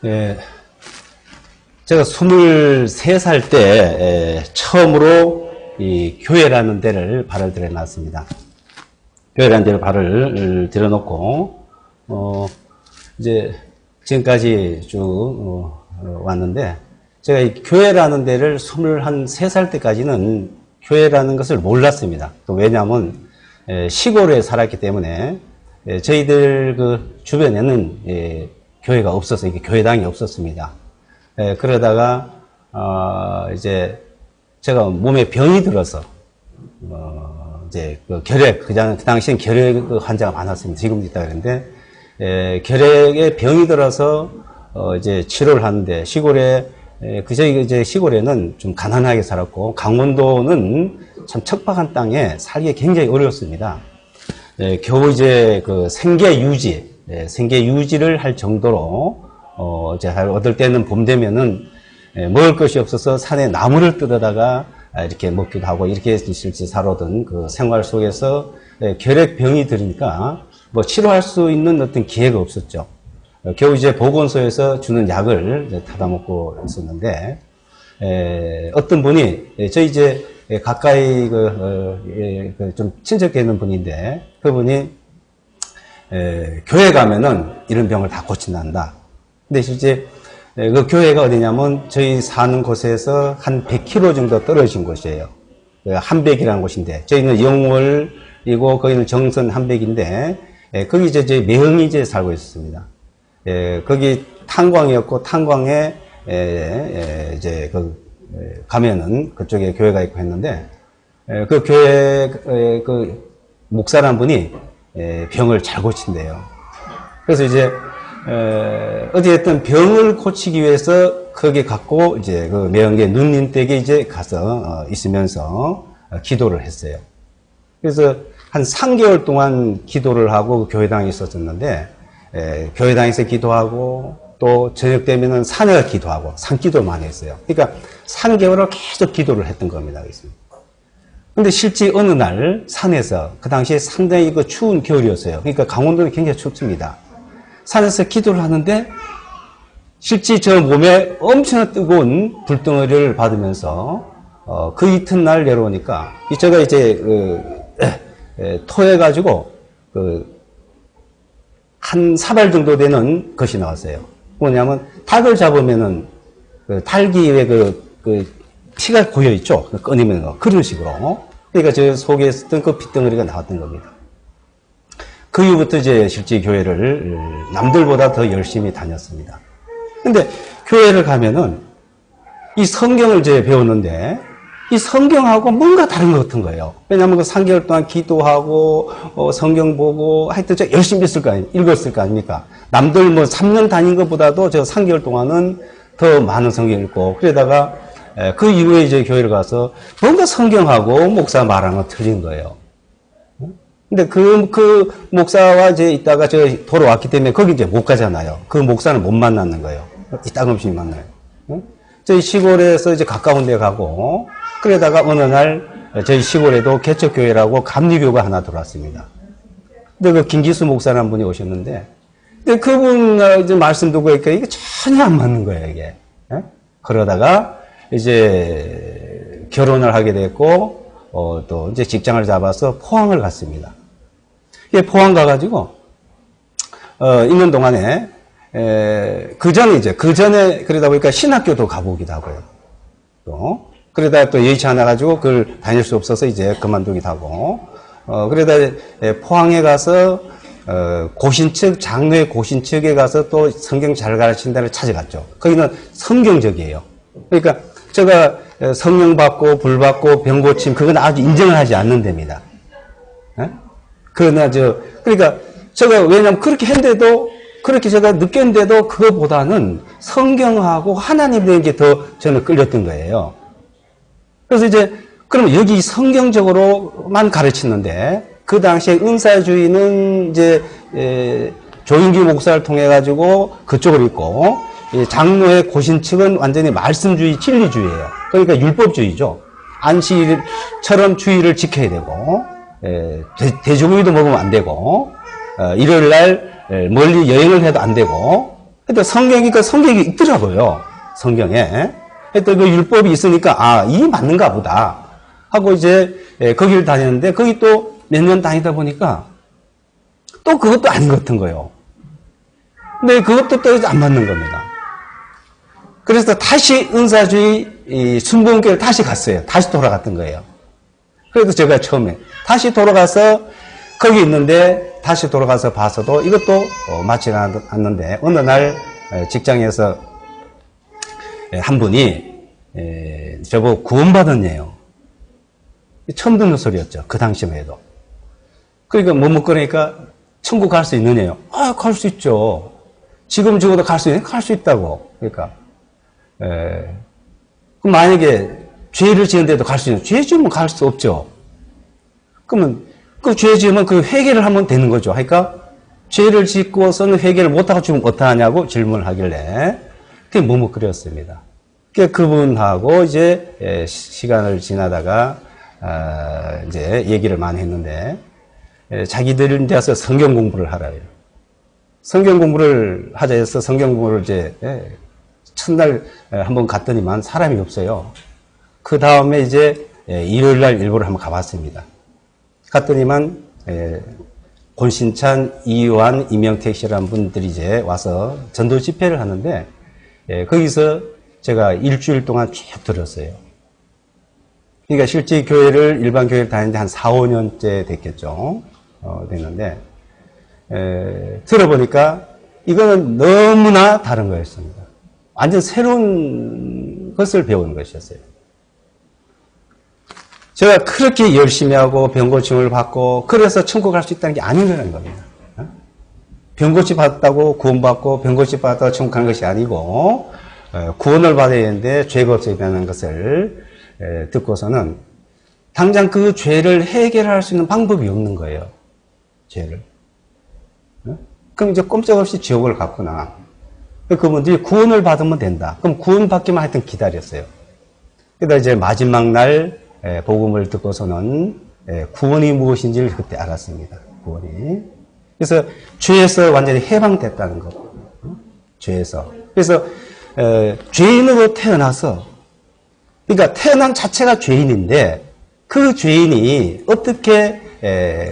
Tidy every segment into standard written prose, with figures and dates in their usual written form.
예, 제가 23살 때 처음으로 이 교회라는 데를 발을 들여놨습니다. 교회라는 데를 발을 들여놓고 이제 지금까지 쭉 왔는데, 제가 이 교회라는 데를 23살 때까지는 교회라는 것을 몰랐습니다. 또 왜냐하면 시골에 살았기 때문에 저희들 그 주변에는 교회가 없어서, 이게 교회당이 없었습니다. 그러다가 이제 제가 몸에 병이 들어서 이제 그 결핵, 그 당시엔 결핵 환자가 많았습니다. 지금도 있다 그랬는데, 결핵에 병이 들어서 이제 치료를 하는데, 시골에 저희 이제 시골에는 좀 가난하게 살았고, 강원도는 참 척박한 땅에 살기 굉장히 어려웠습니다. 겨우 이제 그 생계 유지를 할 정도로 이제 어떨 때는 봄 되면은 먹을 것이 없어서 산에 나무를 뜯어다가 이렇게 먹기도 하고, 이렇게 실제 살아오던 그 생활 속에서 결핵병이 들으니까 뭐 치료할 수 있는 어떤 기회가 없었죠. 겨우 이제 보건소에서 주는 약을 타다 먹고 있었는데, 어떤 분이 저희 이제 가까이 좀 친척해 있는 분인데, 그분이 교회 가면은 이런 병을 다 고친단다. 근데 실제 그 교회가 어디냐면 저희 사는 곳에서 한 100km 정도 떨어진 곳이에요. 한백이라는 곳인데, 저희는 영월이고 거기는 정선 한백인데, 거기 이제 저희 매흥이제에 살고 있었습니다. 거기 탄광이었고, 탄광에 이제 가면은 그쪽에 교회가 있고 했는데, 그 교회 그 목사란 분이 병을 잘 고친대요. 그래서 이제 어디에든 병을 고치기 위해서 거기 갖고 이제 그 매형계 누님 댁에 이제 가서 있으면서 기도를 했어요. 그래서 한 3개월 동안 기도를 하고 그 교회당에 있었는데, 교회당에서 기도하고 또 저녁 되면은 산에 가서 기도하고 산기도를 많이 했어요. 그러니까 3개월을 계속 기도를 했던 겁니다. 근데 실제 어느 날 산에서, 그 당시에 상당히 그 추운 겨울이었어요. 그러니까 강원도는 굉장히 춥습니다. 산에서 기도를 하는데 실제 저 몸에 엄청난 뜨거운 불덩어리를 받으면서 그 이튿날 내려오니까, 제가 이제 토해가지고 한 사발 정도 되는 것이 나왔어요. 뭐냐면 닭을 잡으면은 닭이 왜 피가 고여있죠? 꺼내면 그런 식으로. 그러니까 저 속에 있었던 그 핏덩어리가 나왔던 겁니다. 그 이후부터 이제 실제 교회를 남들보다 더 열심히 다녔습니다. 근데 교회를 가면은 이 성경을 이제 배웠는데, 이 성경하고 뭔가 다른 것 같은 거예요. 왜냐하면 그 3개월 동안 기도하고 성경 보고 하여튼 저 열심히 읽었을 거 아닙니까? 남들 뭐 3년 다닌 것보다도 저 3개월 동안은 더 많은 성경 읽고, 그러다가 그 이후에 이제 교회를 가서 뭔가 성경하고 목사 말하는 건 틀린 거예요. 근데 그 목사와 이제 있다가 저 돌아왔기 때문에 거기 이제 못 가잖아요. 그 목사는 못 만나는 거예요. 이따금씩 만나요. 저희 시골에서 이제 가까운 데 가고, 그러다가 어느 날 저희 시골에도 개척교회라고 감리교가 하나 들어왔습니다. 근데 그 김기수 목사라는 분이 오셨는데, 근데 그분 이제 말씀 듣고 있으니까 이게 전혀 안 맞는 거예요, 이게. 그러다가 이제 결혼을 하게 됐고, 또 이제 직장을 잡아서 포항을 갔습니다. 포항 가가지고, 있는 동안에, 그 전에 그러다 보니까 신학교도 가보기도 하고요. 또, 그러다 또 여의치 않아가지고 그걸 다닐 수 없어서 이제 그만두기도 하고, 그러다 포항에 가서, 장로의 고신측에 가서 또 성경 잘 가르치는 데를 찾아갔죠. 거기는 성경적이에요. 그러니까 제가 성령 받고 불 받고 병 고침, 그건 아주 인정을 하지 않는 데입니다. 그러니까 제가 왜냐면 그렇게 했는데도, 그렇게 제가 느꼈는데도 그것보다는 성경하고 하나님 되는 게 더 저는 끌렸던 거예요. 그래서 이제 그러면 여기 성경적으로만 가르치는데, 그 당시에 은사주의는 이제 조인기 목사를 통해 가지고 그쪽으로 있고, 장로의 고신 측은 완전히 말씀주의, 진리주의예요. 그러니까 율법주의죠. 안식일처럼 주의를 지켜야 되고, 돼지고기도 먹으면 안 되고, 일요일 날 멀리 여행을 해도 안 되고, 하여튼 성경이니까 성경이 있더라고요. 성경에. 하여튼 그 율법이 있으니까, 이 맞는가 보다. 하고 이제, 거기를 다녔는데, 거기 또 몇 년 다니다 보니까, 또 그것도 아닌 것 같은 거예요. 근데 그것도 또 안 맞는 겁니다. 그래서 다시 은사주의 순복음교회를 다시 갔어요. 다시 돌아갔던 거예요. 그래도 제가 처음에 다시 돌아가서 거기 있는데 다시 돌아가서 봐서도 이것도 맞지 않는데 어느 날 직장에서 한 분이 저보고 구원받았네요. 처음 듣는 소리였죠. 그 당시만 해도. 그러니까 머뭇거리니까 천국 갈 수 있느냐요? 갈 수 있죠. 지금 죽어도 갈 수 있다고. 그러니까 그럼 만약에 죄를 지은데도 갈 수 있는, 죄 지으면 갈 수 없죠. 그러면 그 죄 지으면 그 회개를 하면 되는 거죠. 그러니까 죄를 짓고서는 회개를 못하고 죽으면 어떡하냐고 질문을 하길래 그게 머뭇거렸습니다. 그분하고 이제 시간을 지나다가 이제 얘기를 많이 했는데 자기들이 돼서 성경 공부를 하라 해요. 성경 공부를 하자 해서 성경 공부를 이제 첫날 한번 갔더니만 사람이 없어요. 그 다음에 이제 일요일 날 일부러 한번 가봤습니다. 갔더니만 권신찬, 이완, 이명택 씨라는 분들이 이제 와서 전도 집회를 하는데 거기서 제가 일주일 동안 쭉 들었어요. 그러니까 실제 교회를 일반 교회를 다니는데 한 4, 5년째 됐겠죠. 됐는데 들어보니까 이거는 너무나 다른 거였습니다. 완전 새로운 것을 배우는 것이었어요. 제가 그렇게 열심히 하고 병고침을 받고 그래서 천국 갈 수 있다는 게 아니라는 겁니다. 병고침 받았다고 구원받고 병고침 받았다고 천국 가는 것이 아니고 구원을 받아야 되는데 죄가 없어야 되는 것을 듣고서는 당장 그 죄를 해결할 수 있는 방법이 없는 거예요. 죄를. 그럼 이제 꼼짝없이 지옥을 갔구나. 그분들이 구원을 받으면 된다. 그럼 구원받기만 하여튼 기다렸어요. 그러다 이제 마지막 날 복음을 듣고서는 구원이 무엇인지를 그때 알았습니다. 구원이. 그래서 죄에서 완전히 해방됐다는 것. 죄에서. 그래서 죄인으로 태어나서 그러니까 태어난 자체가 죄인인데 그 죄인이 어떻게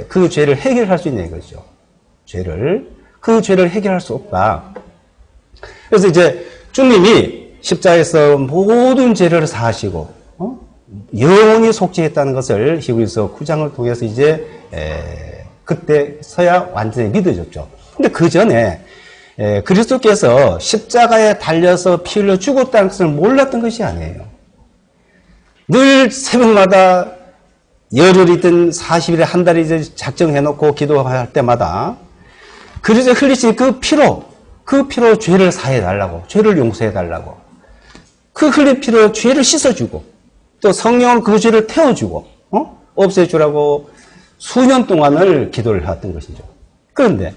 그 죄를 해결할 수 있냐 이거죠. 그 죄를 해결할 수 없다. 그래서 이제 주님이 십자가에서 모든 죄를 사하시고 영원히 속죄했다는 것을 히브리서 9장을 통해서 이제 그때서야 완전히 믿어졌죠. 근데 그 전에 그리스도께서 십자가에 달려서 피 흘려 죽었다는 것을 몰랐던 것이 아니에요. 늘 새벽마다 열흘이든 40일에 한 달이든 작정해놓고 기도할 때마다 그리스도 흘리신 그 피로 죄를 사해달라고, 죄를 용서해달라고, 그 흘린 피로 죄를 씻어주고, 또 성령은 그 죄를 태워주고, 없애주라고 수년 동안을 기도를 해왔던 것이죠. 그런데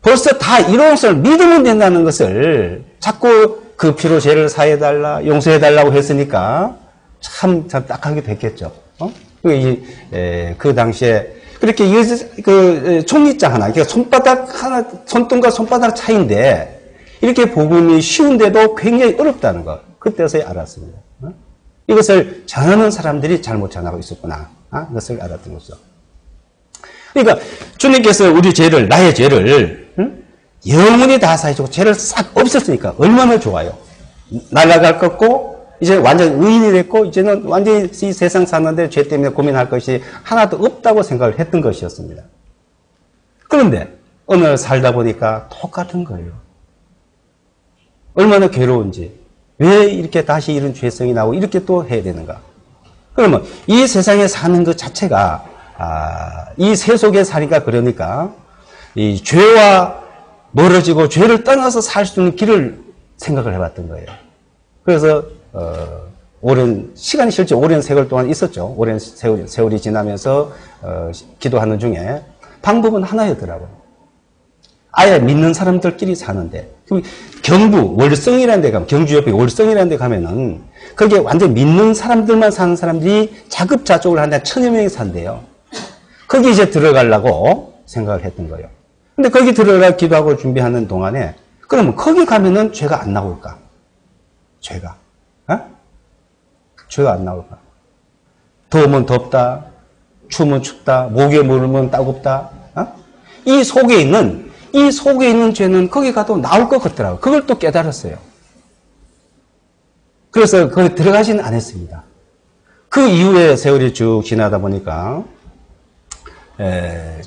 벌써 다 이런 것을 믿으면 된다는 것을 자꾸 그 피로 죄를 사해달라, 용서해달라고 했으니까 참 딱하게 됐겠죠. 그 당시에 그렇게 그 종이장 하나, 그러니까 손등과 손바닥 차이인데 이렇게 복음이 쉬운데도 굉장히 어렵다는 것. 그때서야 알았습니다. 이것을 전하는 사람들이 잘못 전하고 있었구나. 그것을 알았던 거죠. 그러니까 주님께서 우리 죄를, 나의 죄를 영원히 다 사해주고 죄를 싹 없앴으니까 얼마나 좋아요. 날아갈 것 같고 이제 완전 의인이 됐고 이제는 완전히 이 세상 사는데 죄 때문에 고민할 것이 하나도 없다고 생각을 했던 것이었습니다. 그런데 어느 날 살다 보니까 똑같은 거예요. 얼마나 괴로운지, 왜 이렇게 다시 이런 죄성이 나오고 이렇게 또 해야 되는가. 그러면 이 세상에 사는 것 자체가 이 세속에 사니까 그러니까 이 죄와 멀어지고 죄를 떠나서 살 수 있는 길을 생각을 해봤던 거예요. 그래서 오랜 시간이 실제 오랜 세월 동안 있었죠. 오랜 세월이 지나면서 기도하는 중에 방법은 하나였더라고요. 아예 믿는 사람들끼리 사는데 경부 월성이라는 데 가면 경주 옆에 월성이라는 데 가면은 거기에 완전 믿는 사람들만 사는 사람들이 자급자족을 하는데 1000여 명이 산대요. 거기 이제 들어가려고 생각을 했던 거예요. 근데 거기 들어가 기도하고 준비하는 동안에 그러면 거기 가면은 죄가 안 나올까? 죄가. 어? 죄가 안 나올까? 더우면 덥다. 추우면 춥다. 목에 물으면 따갑다. 어? 이 속에 있는 죄는 거기 가도 나올 것 같더라고요. 그걸 또 깨달았어요. 그래서 거기 들어가지는 않았습니다. 그 이후에 세월이 쭉 지나다 보니까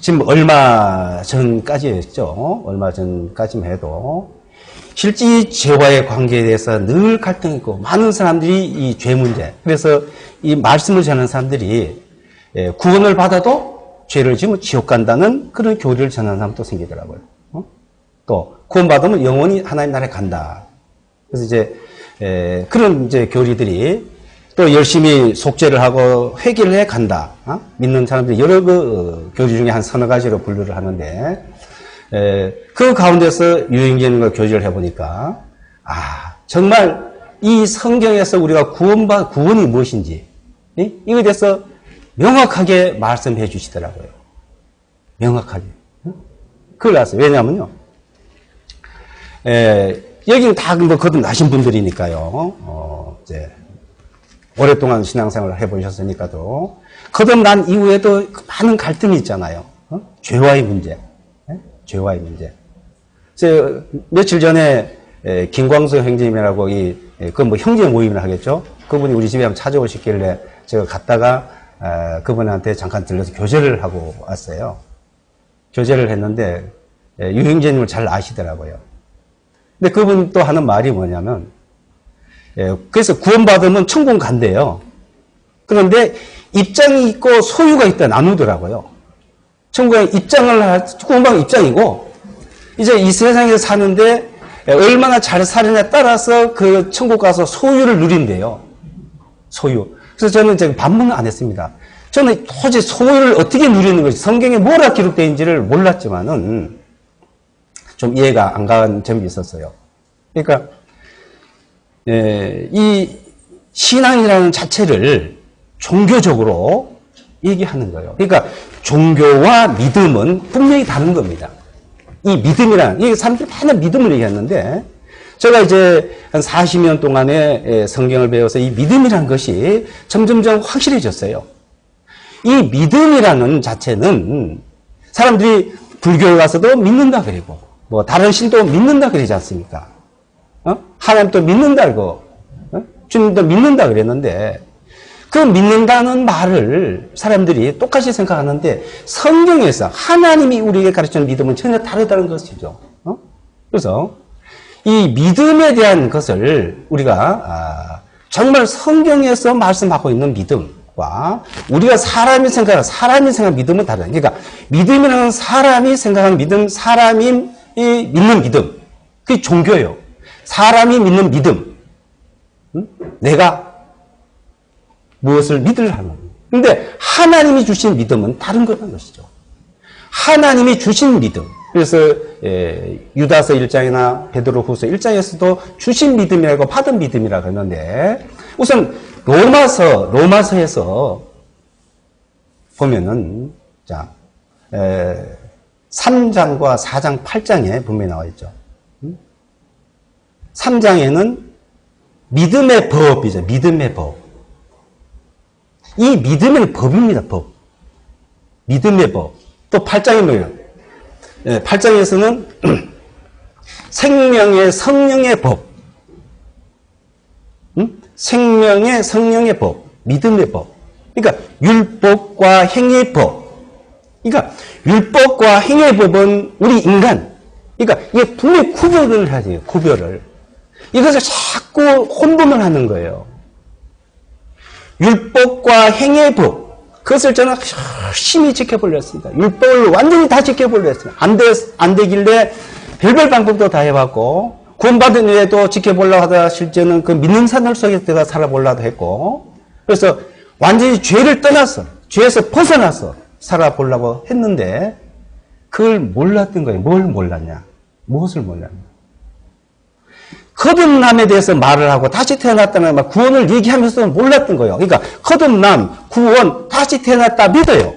지금 얼마 전까지였죠. 얼마 전까지만 해도 실제 이 죄와의 관계에 대해서 늘 갈등이 있고 많은 사람들이 이 죄 문제, 그래서 이 말씀을 전하는 사람들이 구원을 받아도 죄를 지으면 지옥 간다는 그런 교리를 전하는 사람도 생기더라고요. 또 구원받으면 영원히 하나님 나라에 간다. 그래서 이제 그런 이제 교리들이 또 열심히 속죄를 하고 회개를 해 간다. 믿는 사람들이 여러 그 교리 중에 한 서너 가지로 분류를 하는데 그 가운데서 유행되는 교리를 해보니까 정말 이 성경에서 우리가 구원이 무엇인지 이거에 대해서 명확하게 말씀해 주시더라고요. 명확하게. 그걸 알았어요. 왜냐하면요. 여기는 다 뭐 거듭나신 분들이니까요. 이제 오랫동안 신앙생활을 해보셨으니까도 거듭난 이후에도 많은 갈등이 있잖아요. 죄와의 문제. 죄와의 문제. 제가 며칠 전에 김광수 형제님이라고 그건 뭐 형제 모임을 하겠죠. 그분이 우리 집에 한번 찾아오시길래 제가 갔다가 그분한테 잠깐 들려서 교제를 하고 왔어요. 교제를 했는데 유 형제님을 잘 아시더라고요. 근데 그분 또 하는 말이 뭐냐면 그래서 구원받으면 천국 간대요. 그런데 입장이 있고 소유가 있다 나누더라고요. 천국에 구원받은 입장이고 이제 이 세상에서 사는데 얼마나 잘 사느냐에 따라서 그 천국 가서 소유를 누린대요. 소유. 그래서 저는 이제 반문을 안 했습니다. 저는 도저히 소유를 어떻게 누리는 것이 성경에 뭐라 기록되어 있는지를 몰랐지만은 좀 이해가 안 간 점이 있었어요. 그러니까 이 신앙이라는 자체를 종교적으로 얘기하는 거예요. 그러니까 종교와 믿음은 분명히 다른 겁니다. 이 믿음이란, 이 사람들이 많은 믿음을 얘기했는데, 제가 이제 한 40년 동안의 성경을 배워서 이 믿음이라는 것이 점점점 확실해졌어요. 이 믿음이라는 자체는 사람들이 불교에 가서도 믿는다 그러고, 뭐 다른 신도 믿는다 그러지 않습니까? 하나님도 믿는다고, 주님도 믿는다 그랬는데, 그 믿는다는 말을 사람들이 똑같이 생각하는데 성경에서 하나님이 우리에게 가르치는 믿음은 전혀 다르다는 것이죠. 그래서 이 믿음에 대한 것을 우리가 정말 성경에서 말씀하고 있는 믿음과 우리가 사람이 생각하는 믿음은 다르다. 그러니까 믿음이라는 사람이 생각하는 믿음, 사람이 믿는 믿음, 그게 종교예요. 사람이 믿는 믿음, 내가 무엇을 믿으려는. 근데 하나님이 주신 믿음은 다른 거라는 것이죠. 하나님이 주신 믿음. 그래서 유다서 1장이나 베드로후서 1장에서도 주신 믿음이라고 받은 믿음이라고 하는데 우선 로마서에서 보면은 3장과 4장 8장에 분명히 나와 있죠. 3장에는 믿음의 법이죠. 믿음의 법. 이 믿음의 법입니다. 법. 믿음의 법. 또 8장이 뭐예요? 8장에서는 생명의 성령의 법. 생명의 성령의 법. 믿음의 법. 그러니까 율법과 행위의 법. 그러니까 율법과 행위의 법은 우리 인간. 그러니까 이게 분명히 구별을 해야 돼요. 구별을. 이것을 자꾸 혼돈을 하는 거예요. 율법과 행위의 법, 그것을 저는 열심히 지켜보려 했습니다. 율법을 완전히 다 지켜보려 했습니다. 안 되길래 별별 방법도 다 해봤고, 구원받은 후에도 지켜보려고 하다가 실제는 그 믿는 산을 속에 들어가 살아보려고 했고, 그래서 완전히 죄를 떠났어. 죄에서 벗어나서 살아보려고 했는데, 그걸 몰랐던 거예요. 뭘 몰랐냐? 무엇을 몰랐냐? 거듭남에 대해서 말을 하고 다시 태어났다는 말, 구원을 얘기하면서 몰랐던 거예요. 그러니까 거듭남, 구원, 다시 태어났다 믿어요.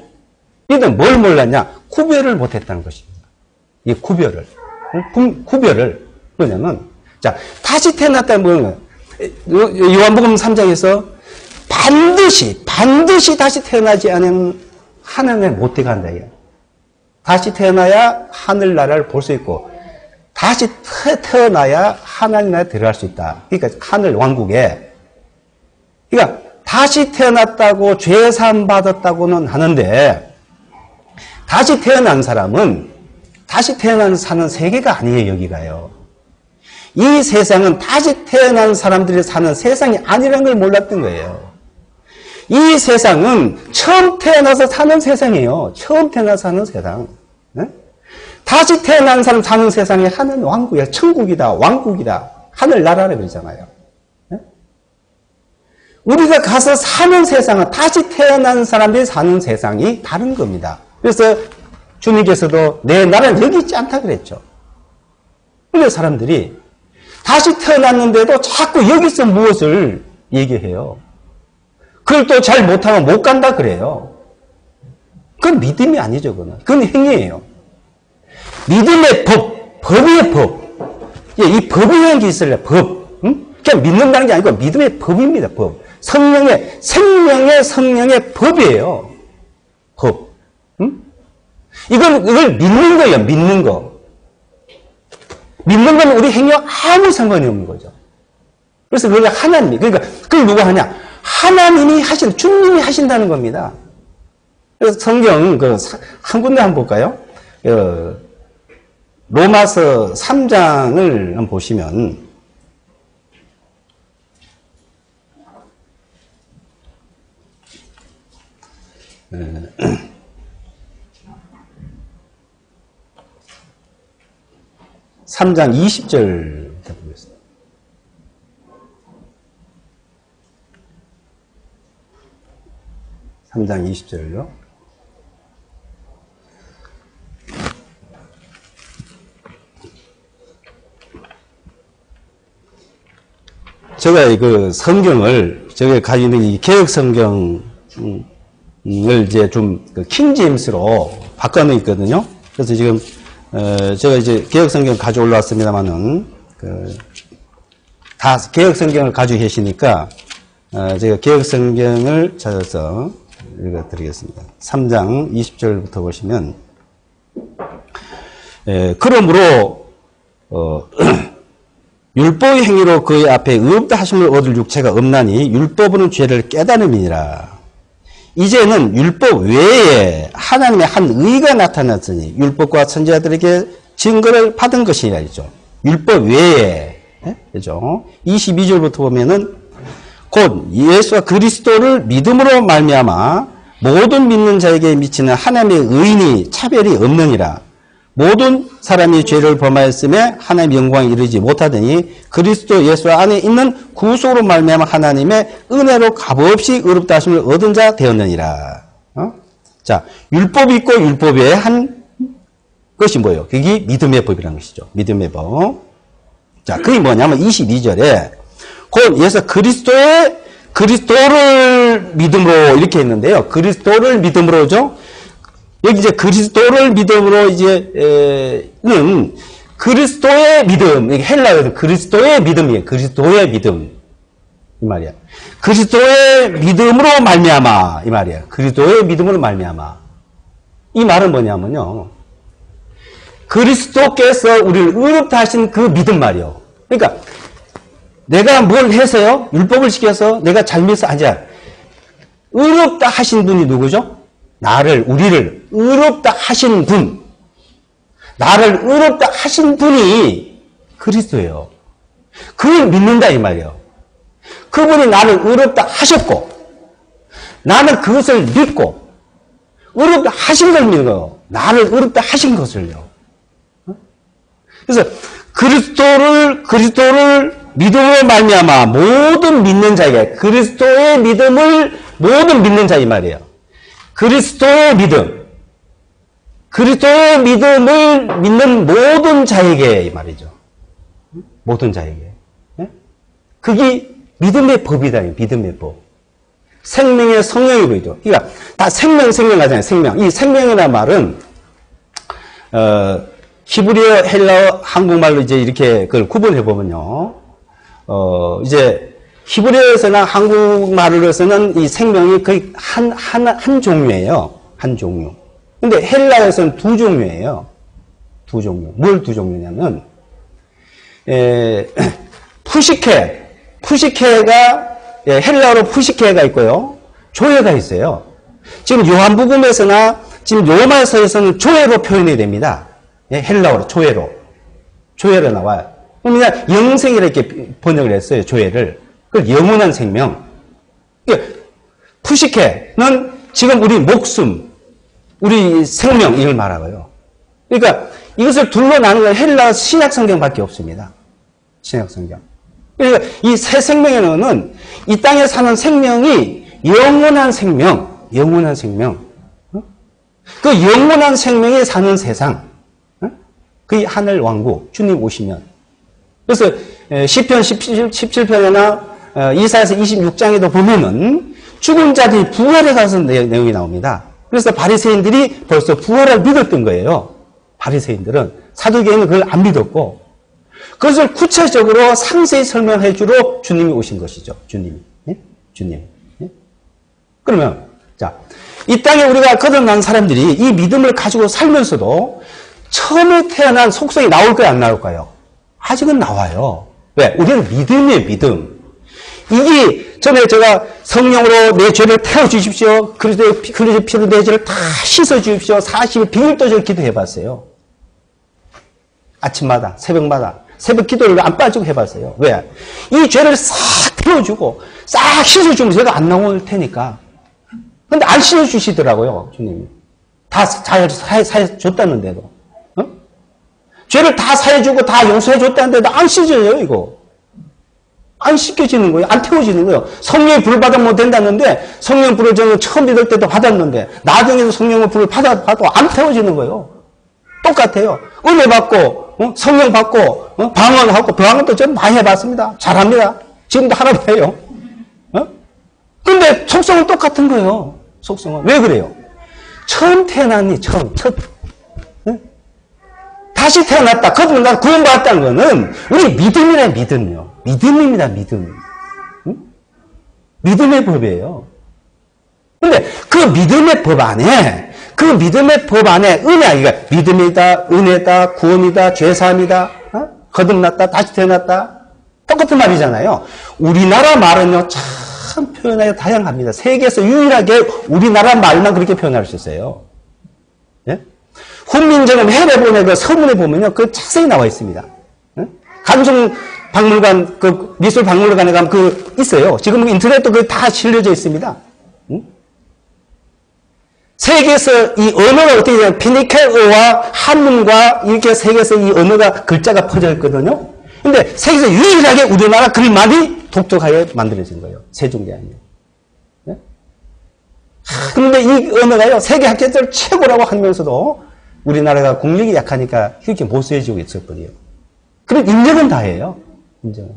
믿으면 뭘 몰랐냐? 구별을 못했다는 것입니다. 이 구별을. 뭐냐면, 자, 다시 태어났다는 뭐냐. 요한복음 3장에서 반드시 다시 태어나지 않으면 하늘에 못 들어간다. 다시 태어나야 하늘나라를 볼 수 있고, 다시 태어나야 하나님 나라에 들어갈 수 있다. 그러니까 하늘 왕국에. 그러니까 다시 태어났다고 죄 사함 받았다고는 하는데, 다시 태어난 사람은 다시 태어난 사는 세계가 아니에요, 여기가요. 이 세상은 다시 태어난 사람들이 사는 세상이 아니라는 걸 몰랐던 거예요. 이 세상은 처음 태어나서 사는 세상이에요. 처음 태어나서 사는 세상. 네? 다시 태어난 사람 사는 세상이 하늘 왕국이야. 천국이다. 왕국이다. 하늘나라라 그러잖아요. 네? 우리가 가서 사는 세상은 다시 태어난 사람들이 사는 세상이 다른 겁니다. 그래서 주님께서도 내 나라는 여기 있지 않다 그랬죠. 그래서 사람들이 다시 태어났는데도 자꾸 여기서 무엇을 얘기해요. 그걸 또 잘 못하면 못 간다 그래요. 그건 믿음이 아니죠. 그건 행위예요. 믿음의 법의 법. 이 법이라는 게 있어요. 법. 응? 그냥 믿는다는 게 아니고 믿음의 법입니다. 법. 성령의 법이에요. 법. 응? 이걸 믿는 거예요. 믿는 거. 믿는 건 우리 행위와 아무 상관이 없는 거죠. 그래서 그걸 그러니까 그걸 누가 하냐? 하나님이 주님이 하신다는 겁니다. 그래서 성경 한 군데 한번 볼까요? 로마서 3장을 한번 보시면 3장 20절부터 보겠습니다. (3장 20절요) 제가 그 성경을 제가 가지고 있는 이 개혁 성경을 이제 좀 킹 제임스로 바꿔놓고 있거든요. 그래서 지금 제가 이제 개혁 성경 가져 올라왔습니다만은 다 개혁 성경을 가지고 계시니까 제가 개혁 성경을 찾아서 읽어드리겠습니다. 3장 20절부터 보시면 그러므로 율법의 행위로 그의 앞에 의롭다 하심을 얻을 육체가 없나니 율법은 죄를 깨달음이니라. 이제는 율법 외에 하나님의 한 의가 나타났으니 율법과 선지자들에게 증거를 받은 것이라 했죠. 율법 외에. 그죠? 22절부터 보면은 곧 예수와 그리스도를 믿음으로 말미암아 모든 믿는 자에게 미치는 하나님의 의인이 차별이 없느니라. 모든 사람이 죄를 범하였음에 하나님의 영광에 이르지 못하더니 그리스도 예수 안에 있는 구속으로 말미암아 하나님의 은혜로 값없이 의롭다 하심을 얻은 자 되었느니라. 자, 율법이 있고 율법 외에 한 것이 뭐예요? 그게 믿음의 법이라는 것이죠. 믿음의 법. 자, 그게 뭐냐면 22절에 곧 예수 그리스도를 믿음으로 이렇게 했는데요. 그리스도를 믿음으로죠. 여기 이제 그리스도를 믿음으로 이제는 그리스도의 믿음, 헬라어에서 그리스도의 믿음이에요. 그리스도의 믿음 이 말이야. 그리스도의 믿음으로 말미암아 이 말이야. 그리스도의 믿음으로 말미암아. 이 말은 뭐냐면요. 그리스도께서 우리를 의롭다 하신 그 믿음 말이요. 그러니까 내가 뭘 해서요? 율법을 지켜서 내가 잘못해서 아니야. 의롭다 하신 분이 누구죠? 우리를 의롭다 하신 분. 나를 의롭다 하신 분이 그리스도예요. 그걸 믿는다 이 말이에요. 그분이 나를 의롭다 하셨고 나는 그것을 믿고 의롭다 하신 걸 믿는 거예요. 나를 의롭다 하신 것을요. 그래서 그리스도를 믿음으로 말미암아 모든 믿는 자에게 그리스도의 믿음을 모든 믿는 자 이 말이에요. 그리스도의 믿음을 믿는 모든 자에게 이 말이죠. 모든 자에게. 그게 믿음의 법이다. 믿음의 법. 생명의 성령이 보이죠. 그러니까 다 생명 하잖아요. 생명. 이 생명이라는 말은 히브리어, 헬라어, 한국말로 이제 이렇게 그걸 구분해 보면요. 이제 히브리어에서나 한국말로서는 이 생명이 거의 한 종류예요. 한 종류. 근데 헬라어에서는 두 종류예요. 두 종류. 뭘 두 종류냐면, 푸시케가, 헬라어로 푸시케가 있고요. 조회가 있어요. 지금 요한복음에서나 지금 로마서에서는 조회로 표현이 됩니다. 헬라어로, 조회로 나와요. 그러면 영생이라 이렇게 번역을 했어요, 조회를. 그 영원한 생명. 푸시케는 지금 우리 목숨, 우리 생명, 이걸 말하고요. 그러니까 이것을 둘러나는 건 헬라 신약 성경밖에 없습니다. 신약 성경. 그러니까 이 새 생명에는 이 땅에 사는 생명이 영원한 생명. 그 영원한 생명에 사는 세상. 그 하늘 왕국, 주님 오시면. 그래서 시편 17편이나 이사야서 26장에도 보면은 죽은 자들이 부활에 가서 내용이 나옵니다. 그래서 바리새인들이 벌써 부활을 믿었던 거예요. 바리새인들은. 사두개인은 그걸 안 믿었고 그것을 구체적으로 상세히 설명해 주러 주님이 오신 것이죠. 주님이. 주님. 그러면 자, 이 땅에 우리가 거듭난 사람들이 이 믿음을 가지고 살면서도 처음에 태어난 속성이 나올까요? 안 나올까요? 아직은 나와요. 왜? 우리는 믿음이에요. 믿음. 이게 전에 제가 성령으로 내 죄를 태워주십시오. 그리스도의 피로 내 죄를 다 씻어주십시오. 40일 비밀도적으로 기도해봤어요. 아침마다, 새벽마다. 새벽 기도를 안 빠지고 해봤어요. 왜? 이 죄를 싹 태워주고 싹 씻어주면 죄가 안 나올 테니까. 근데 안 씻어주시더라고요. 주님이. 다 사해줬다는데도. 죄를 다 사해주고 다 용서해줬다는데도 안 씻어져요, 이거. 안 씻겨지는 거예요. 안 태워지는 거예요. 성령의 불을 받으면 못 된다는데 성령 불을 저는 처음 믿을 때도 받았는데 나중에도 성령의 불을 받아도 안 태워지는 거예요. 똑같아요. 은혜 받고 성령 받고 방언하고 방언도 좀 많이 해봤습니다. 잘합니다. 지금도 하나도 해요. 근데 속성은 똑같은 거예요. 속성은. 왜 그래요? 처음 태어났니? 첫. 다시 태어났다. 거듭나 구원받았다는 거는 우리 믿음이라 믿음이요. 믿음입니다. 믿음. 믿음의 법이에요. 근데 그 믿음의 법 안에 은혜, 믿음이다, 은혜다, 구원이다, 죄사함이다, 거듭났다, 다시 태어났다. 똑같은 말이잖아요. 우리나라 말은요, 참 표현하기가 다양합니다. 세계에서 유일하게 우리나라 말만 그렇게 표현할 수 있어요. 예? 훈민정음 해례본의 그 서문에 보면요, 그 자세히 나와 있습니다. 감성박물관, 그 미술박물관에 가면 그 있어요. 지금 인터넷도 그 다 실려져 있습니다. 세계에서 이 언어가 어떻게 되냐면 피니케어와 한문과 이렇게 세계에서 이 언어가 글자가 퍼져 있거든요. 근데 세계에서 유일하게 우리나라 글만이 독특하게 만들어진 거예요. 세종대왕이요. 네? 그런데 이 언어가요, 세계 학계들 최고라고 하면서도 우리나라가 국력이 약하니까 이렇게 못 쓰여지고 있었거든요. 그런 인정은 다 해요. 인정은.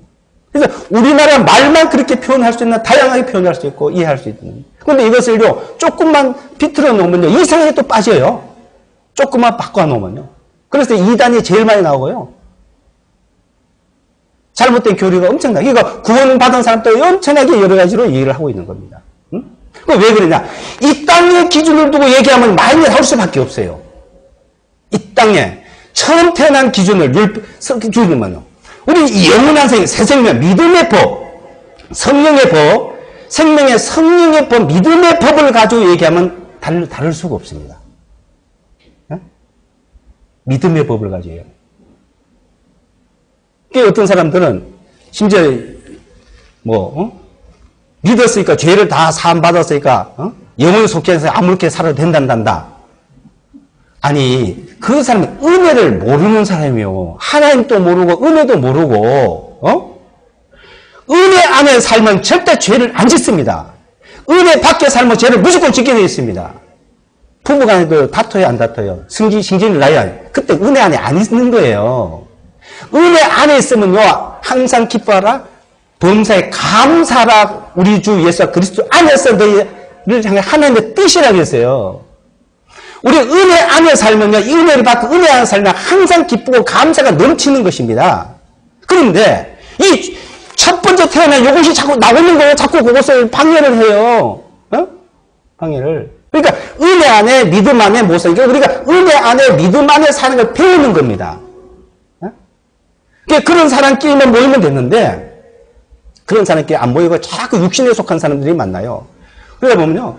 그래서 우리나라 말만 그렇게 표현할 수 있는, 다양하게 표현할 수 있고 이해할 수 있는. 그런데 이것을요, 조금만 비틀어 놓으면요, 이상하게 또 빠져요. 조금만 바꿔 놓으면요. 그래서 이단이 제일 많이 나오고요. 잘못된 교리가 엄청나게, 그러니까 구원받은 사람들이 엄청나게 여러 가지로 이해를 하고 있는 겁니다. 응? 왜 그러냐? 이 땅의 기준을 두고 얘기하면 많이 나올 수밖에 없어요. 이 땅에 처음 태어난 기준을 기준으면요. 우리 영원한 생명, 새 생명, 믿음의 법, 성령의 법, 생명의 성령의 법, 믿음의 법을 가지고 얘기하면 다를 수가 없습니다. 네? 믿음의 법을 가지고 얘기해요. 어떤 사람들은 심지어 믿었으니까 죄를 다 사함받았으니까 영혼의 속죄에서 아무렇게 살아도 된단다. 아니, 그 사람은 은혜를 모르는 사람이요. 하나님도 모르고 은혜도 모르고 은혜 안에 살면 절대 죄를 안 짓습니다. 은혜 밖에 살면 죄를 무조건 짓게 되어 있습니다. 부부간에도 다퉈요, 안 다퉈요? 승진을 나야. 그때 은혜 안에 안 있는 거예요. 은혜 안에 있으면요, 항상 기뻐하라, 범사에 감사하라, 우리 주 예수 그리스도 안에서 너희를 향해 하나님의 뜻이라고 했어요. 우리 은혜 안에 살면요, 이 은혜를 받고 은혜 안에 살면 항상 기쁘고 감사가 넘치는 것입니다. 그런데 이 첫 번째 태어난 이것이 자꾸 나오는 거예요. 자꾸 그것을 방해를 해요. 방해를. 그러니까 은혜 안에 믿음 안에 모습. 그러니까 우리가 은혜 안에 믿음 안에 사는 걸 배우는 겁니다. 그런 사람끼리만 모이면 됐는데 그런 사람끼리 안 모이고 자꾸 육신에 속한 사람들이 만나요. 그러다 보면요,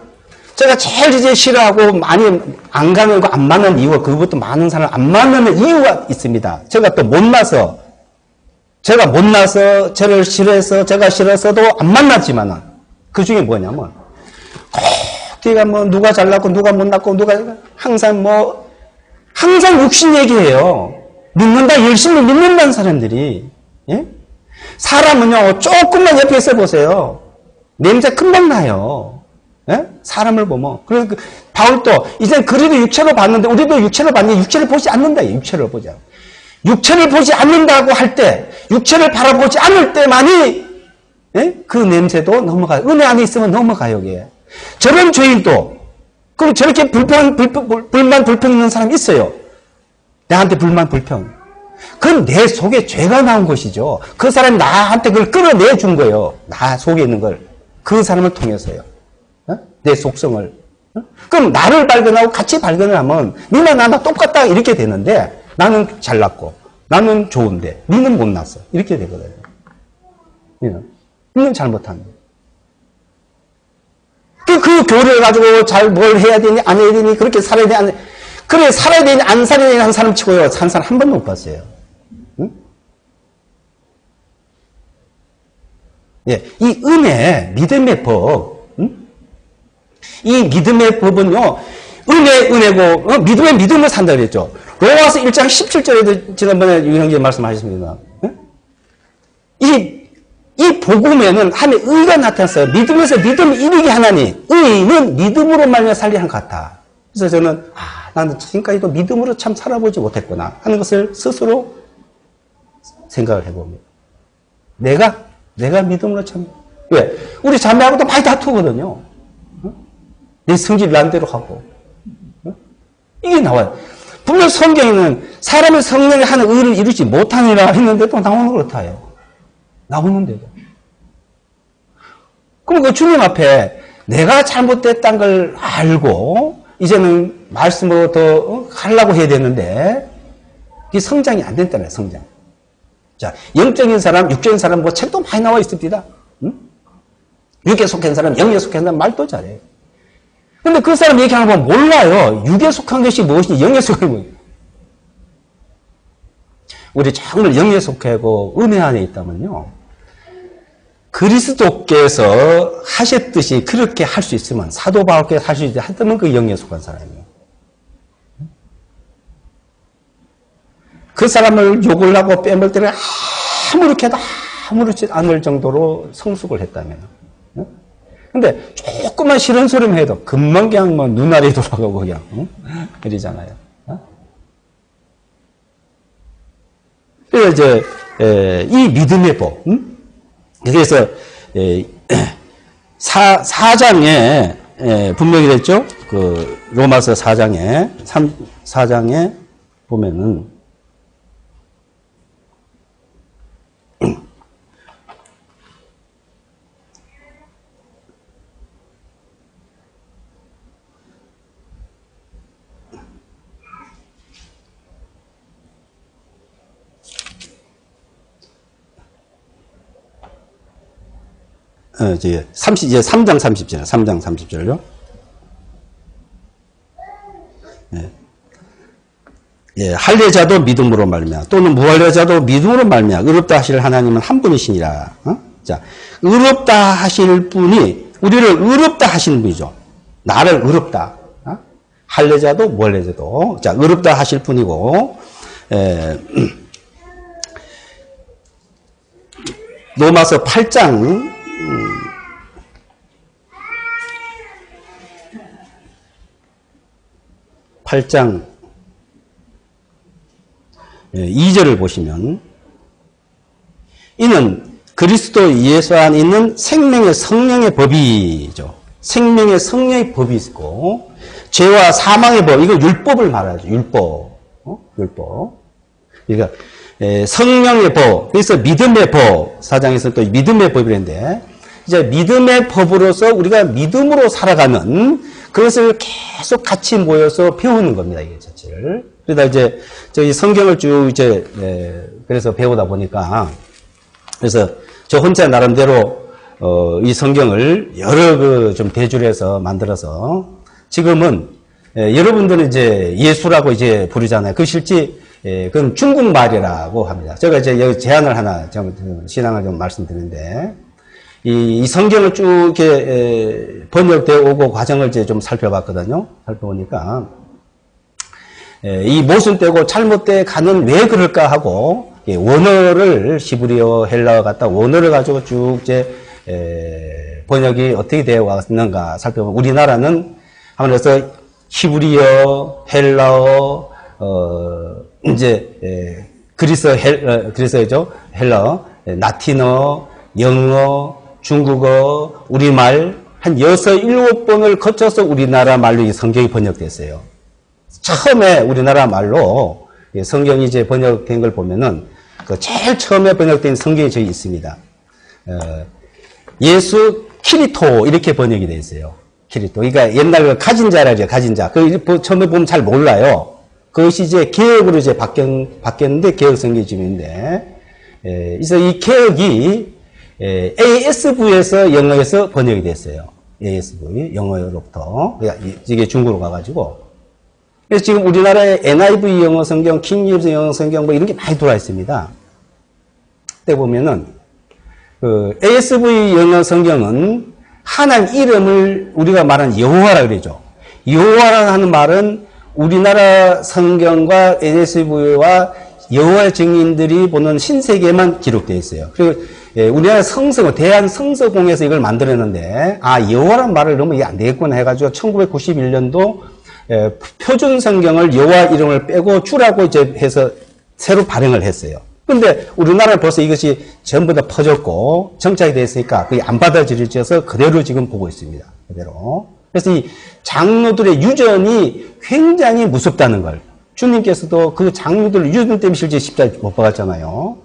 제가 제일 이제 싫어하고 많이 안 가는 거 안 만나는 이유가, 그것도 많은 사람 안 만나는 이유가 있습니다. 제가 또 못나서, 저를 싫어해서, 제가 싫어서도 안 만났지만은, 그 중에 뭐냐면, 걔가 뭐, 누가 잘났고, 누가 못났고, 항상 육신 얘기해요. 믿는다, 열심히 믿는다는 사람들이, 예? 사람은요, 조금만 옆에 있어 보세요. 냄새 금방 나요. 예? 사람을 보면. 그래서 바울도, 이젠 그리도 육체로 봤는데, 우리도 육체로 봤는데, 육체를 보지 않는다, 육체를 보지 않는다. 육체를 보지 않는다고 할 때, 육체를 바라보지 않을 때만이, 예? 그 냄새도 넘어가요. 은혜 안에 있으면 넘어가요, 이게. 저런 죄인도, 그리고 저렇게 불만, 불평 있는 사람이 있어요. 나한테 불만, 불평. 그건 내 속에 죄가 나온 것이죠. 그 사람이 나한테 그걸 끌어내준 거예요. 나 속에 있는 걸. 그 사람을 통해서요. 내 속성을. 그럼 나를 발견하고 같이 발견을 하면, 니나 나나 똑같다, 이렇게 되는데, 나는 잘났고, 나는 좋은데, 니는 못났어. 이렇게 되거든요. 니는 잘못한 거예요. 그 교를 가지고 잘 뭘 해야 되니, 안 해야 되니, 그렇게 살아야 되니, 그래, 살아야 되니, 안 살아야 되니 한 사람 치고요. 한 사람 한 번도 못 봤어요. 응? 예, 이 은혜, 믿음의 법, 응? 이 믿음의 법은요, 은혜고, 믿음의 믿음을 산다 그랬죠. 로마서 1장 17절에도 지난번에 유형제 말씀하셨습니다. 이 복음에는 하나님의 의가 나타났어요. 믿음에서 믿음을 이루게 하나니, 의는 믿음으로 말미암아 살리는 것 같아. 그래서 저는, 나는 지금까지도 믿음으로 참 살아보지 못했구나 하는 것을 스스로 생각을 해봅니다. 내가 믿음으로 참, 왜? 우리 자매하고도 많이 다투거든요. 내 성질 난대로 하고. 이게 나와요. 분명 성경에는 사람의 성령이 하는 의를 이루지 못하니라 했는데도 나오는 걸 같아요. 나오는데도. 그럼 그 주님 앞에 내가 잘못됐다는 걸 알고 이제는 말씀으로 더 하려고 해야 되는데 이게 성장이 안 된다는 성장. 자, 영적인 사람, 육적인 사람 뭐 책도 많이 나와 있습니다. 응? 육에 속한 사람, 영에 속한 사람 말도 잘해요. 근데 그 사람 얘기하는 건 몰라요. 육에 속한 것이 무엇인지, 영에 속한 것이. 우리 정말 영에 속하고 은혜 안에 있다면요, 그리스도께서 하셨듯이 그렇게 할 수 있으면, 사도 바울께서 할 수 있듯이 했다면 그 영에 속한 사람이에요. 그 사람을 욕을 하고 빼물 때는 아무렇게 해도 아무렇지 않을 정도로 성숙을 했다면. 근데 조금만 싫은 소리만 해도 금방 그냥 뭐 눈알이 돌아가고 그냥 이러잖아요. 그래서 이제 이 믿음의 법. 그래서 4장에 분명히 됐죠. 그 로마서 4장에 보면은 이제 3장 30절요. 예, 할례자도 믿음으로 말미암아 또는 무할례자도 믿음으로 말미암아 의롭다 하실 하나님은 한 분이시니라. 자, 의롭다 하실 분이 우리를 의롭다 하시는 분이죠. 나를 의롭다. 할례자도 무할례자도 자, 의롭다 하실 분이고 로마서 8장 2절을 보시면 이는 그리스도 예수 안에 있는 생명의 성령의 법이죠. 생명의 성령의 법이 있고 죄와 사망의 법, 이거 율법을 말하죠. 율법. 율법. 그러니까, 성령의 법, 그래서 믿음의 법, 사장에서 또 믿음의 법이랬는데, 이제 믿음의 법으로서 우리가 믿음으로 살아가는 그것을 계속 같이 모여서 배우는 겁니다, 이게 자체를. 그러다 이제, 저희 성경을 쭉 이제, 그래서 배우다 보니까, 그래서 저 혼자 나름대로, 이 성경을 여러 좀 대주를 해서 만들어서, 지금은, 여러분들은 이제 예수라고 이제 부르잖아요. 그 실제, 그건 중국말이라고 합니다. 제가 이제 여기 제안을 하나, 신앙을 좀 말씀드리는데, 이 성경을 쭉 이렇게 번역되어 오고 과정을 이제 좀 살펴봤거든요. 살펴보니까, 이 모순되고 잘못돼 가는 왜 그럴까 하고, 원어를 히브리어, 헬라어 갖다 원어를 가지고 쭉 이제, 번역이 어떻게 되어 왔는가 살펴보면, 우리나라는 아무래도 히브리어, 헬라어, 이제, 그리스어죠. 헬라어, 라틴어, 영어, 중국어, 우리말, 한 6, 7번을 거쳐서 우리나라 말로 이 성경이 번역됐어요. 처음에 우리나라 말로 성경이 이제 번역된 걸 보면은, 그 제일 처음에 번역된 성경이 저기 있습니다. 예수 키리토, 이렇게 번역이 되어 있어요. 키리토. 그러니까 옛날 그 가진 자라죠, 가진 자. 그 처음에 보면 잘 몰라요. 그것이 이제 개혁으로 이제 바뀌었는데, 개혁 성경집인데, 그래서 이 개혁이 ASV에서 영어에서 번역이 됐어요. ASV, 영어로부터. 이게 중국으로 가가지고. 그래서 지금 우리나라에 NIV 영어 성경, 킹제임스 영어 성경 뭐 이런 게 많이 들어와 있습니다. 그때 보면은, 그 ASV 영어 성경은 하나님 이름을 우리가 말하는 여호와라 그러죠. 여호와라 하는 말은 우리나라 성경과 NSV와 여호와의 증인들이 보는 신세계만 기록되어 있어요. 그리고 우리나라 성서, 대한성서공에서 이걸 만들었는데, 여호와란 말을 넣으면 이게 안 되겠구나 해가지고 1991년도 표준 성경을 여호와 이름을 빼고 주라고 이제 해서 새로 발행을 했어요. 근데 우리나라는 벌써 이것이 전부 다 퍼졌고 정착이 됐으니까 그게 안 받아들여져서 그대로 지금 보고 있습니다. 그대로. 그래서 이 장로들의 유전이 굉장히 무섭다는 걸. 주님께서도 그 장로들 유전 때문에 실제 십자가 못 박았잖아요.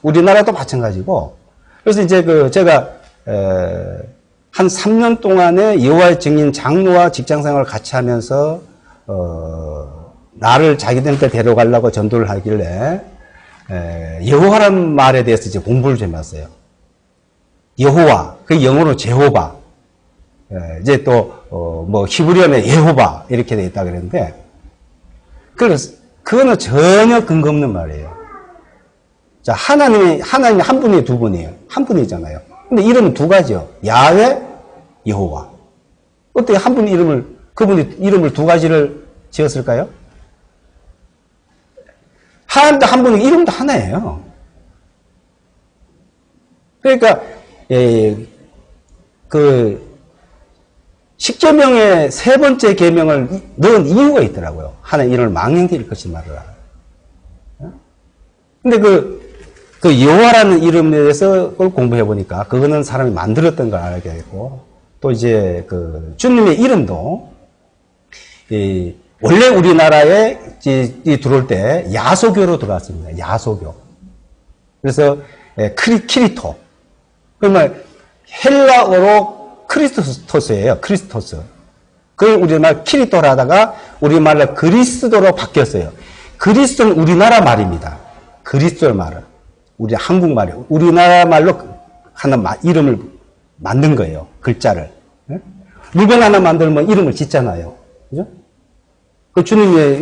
우리나라도 마찬가지고. 그래서 이제 제가 한 3년 동안에 여호와의 증인 장로와 직장생활을 같이 하면서 나를 자기들한테 데려가려고 전도를 하길래 여호와란 말에 대해서 이제 공부를 좀 했어요. 여호와, 그 영어로 제호바. 이제 또 뭐 히브리어는 예호바 이렇게 돼 있다 그랬는데, 그래서 그거는 전혀 근거 없는 말이에요. 자, 하나님이 한 분이 두 분이에요. 한 분이잖아요. 근데 이름은 두 가지요. 야훼, 여호와. 어떻게 한 분 그분이 이름을 두 가지를 지었을까요? 하나님도 한 분은 이름도 하나예요. 그러니까, 십계명의 세 번째 계명을 넣은 이유가 있더라고요. 하나님 이름을 망령될 것이 말을 하라. 근데 그 여호와라는 이름에 대해서 그걸 공부해 보니까 그거는 사람이 만들었던 걸 알게 됐고, 또 이제 그 주님의 이름도 원래 우리나라에 들어올 때 야소교로 들어왔습니다. 야소교. 그래서 키리토. 그러면 헬라어로 크리스토스예요. 크리스토스. 그걸 우리말 키리토를 하다가 우리말로 그리스도로 바뀌었어요. 그리스도는 우리나라 말입니다. 그리스도 말은. 우리 한국말이에요. 우리나라 말로 하나 이름을 만든 거예요. 글자를. 물건 하나 만들면 이름을 짓잖아요. 그죠? 그 주님의,